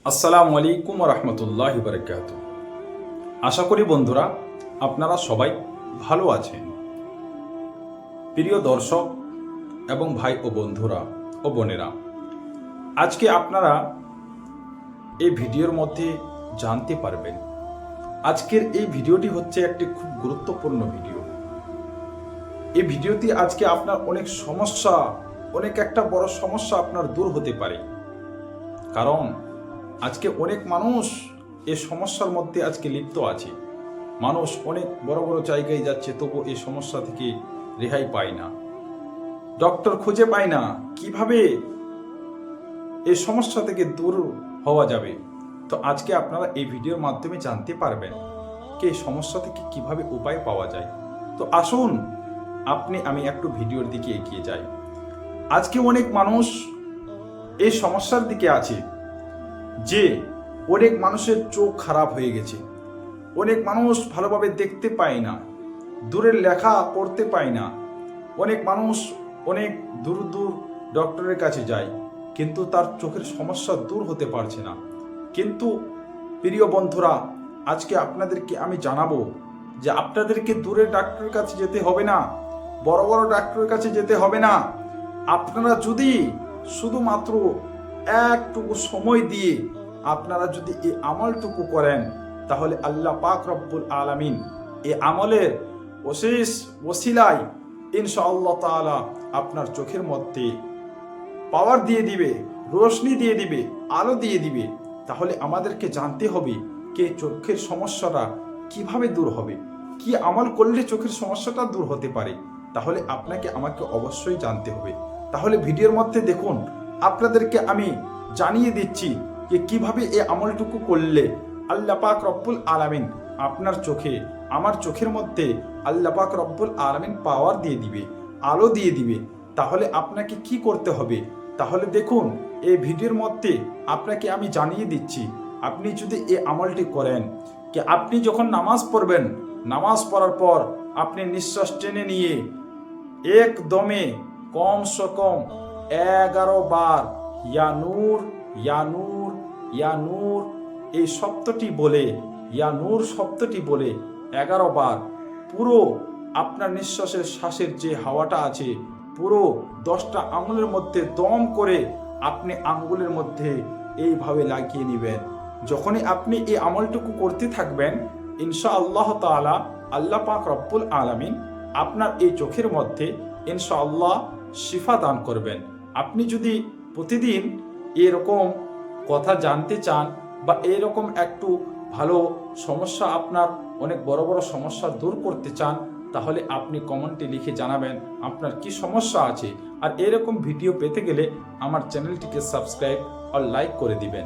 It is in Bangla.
আসসালামু আলাইকুম রহমতুল্লাহি বারাকাতুহু। আশা করি বন্ধুরা আপনারা সবাই ভালো আছেন। প্রিয় দর্শক এবং ভাই ও বন্ধুরা ও বোনেরা, আজকে আপনারা এই ভিডিওর মধ্যে জানতে পারবেন, আজকের এই ভিডিওটি হচ্ছে একটি খুব গুরুত্বপূর্ণ ভিডিও। এই ভিডিওতে আজকে আপনার অনেক সমস্যা, অনেক একটা বড় সমস্যা আপনার দূর হতে পারে। কারণ আজকে অনেক মানুষ এই সমস্যার মধ্যে আজকে লিপ্ত আছে। মানুষ অনেক বড় বড় জায়গায় যাচ্ছে, তবু এই সমস্যা থেকে রেহাই পায় না, ডক্টর খুঁজে পায় না কিভাবে এই সমস্যা থেকে দূর হওয়া যাবে। তো আজকে আপনারা এই ভিডিওর মাধ্যমে জানতে পারবেন যে এই সমস্যা থেকে কিভাবে উপায় পাওয়া যায়। তো আসুন আমি একটু ভিডিওর দিকে এগিয়ে যাই। আজকে অনেক মানুষ এই সমস্যার দিকে আছে যে অনেক মানুষের চোখ খারাপ হয়ে গেছে, অনেক মানুষ ভালোভাবে দেখতে পায় না, দূরের লেখা পড়তে পায় না, অনেক মানুষ অনেক দূর দূর ডক্টরের কাছে যায়, কিন্তু তার চোখের সমস্যা দূর হতে পারছে না। কিন্তু প্রিয় বন্ধুরা, আজকে আপনাদেরকে আমি জানাবো যে আপনাদেরকে দূরের ডাক্তারের কাছে যেতে হবে না, বড় বড় ডাক্তারের কাছে যেতে হবে না। আপনারা যদি শুধুমাত্র একটুকু সময় দিয়ে আপনারা যদি এই আমলটুকু করেন, তাহলে আল্লাহ পাক রব্বুল আলামিন এই আমলের অশেষ ওসিলায় ইনশাআল্লাহ তাআলা আপনার চোখের মধ্যে পাওয়ার দিয়ে দিবে, রোশনি দিয়ে দিবে, আলো দিয়ে দিবে। তাহলে আমাদেরকে জানতে হবে যে চোখের সমস্যাটা কিভাবে দূর হবে, কি আমল করলে চোখের সমস্যাটা দূর হতে পারে। তাহলে আমাকে অবশ্যই জানতে হবে। তাহলে ভিডিওর মধ্যে দেখুন, আপনাদেরকে আমি জানিয়ে দিচ্ছি যে কিভাবে এই আমলটুকু করলে আল্লাহ পাক রব্বুল আলামিন আপনার চোখে, আমার চোখের মধ্যে আল্লাহ পাক রব্বুল আলামিন পাওয়ার দিয়ে দিবে, আলো দিয়ে দিবে। তাহলে আপনাকে কি করতে হবে? তাহলে দেখুন, এই ভিডিওর মধ্যে আপনাকে আমি জানিয়ে দিচ্ছি। আপনি যদি এই আমলটি করেন, যে আপনি যখন নামাজ পড়বেন, নামাজ পড়ার পর আপনি নিঃশ্বাস টেনে নিয়ে একদমে কমসে কম 11 বার ইয়া নূর ইয়া নূর ইয়া নূর এই শব্দটি বলে, ইয়া নূর শব্দটি বলে 11 বার পুরো আপনার নিঃশ্বাসের শ্বাসের যে হাওয়াটা আছে পুরো 10টা আঙুলের মধ্যে দম করে আপনি আঙ্গুলের মধ্যে এইভাবে লাগিয়ে নেবেন। যখনই আপনি এই আমলটুকু করতে থাকবেন, ইনশাআল্লাহ তাআলা আল্লাহ পাক রব্বুল আলামিন আপনার এই চোখের মধ্যে ইনশাআল্লাহ শিফা দান করবেন। আপনি যদি প্রতিদিন এরকম কথা জানতে চান বা এরকম একটু ভালো সমস্যা, আপনার অনেক বড় বড় সমস্যা দূর করতে চান, তাহলে আপনি কমেন্টে লিখে জানাবেন আপনার কি সমস্যা আছে। আর এরকম ভিডিও পেতে গেলে আমার চ্যানেলটিকে সাবস্ক্রাইব আর লাইক করে দিবেন।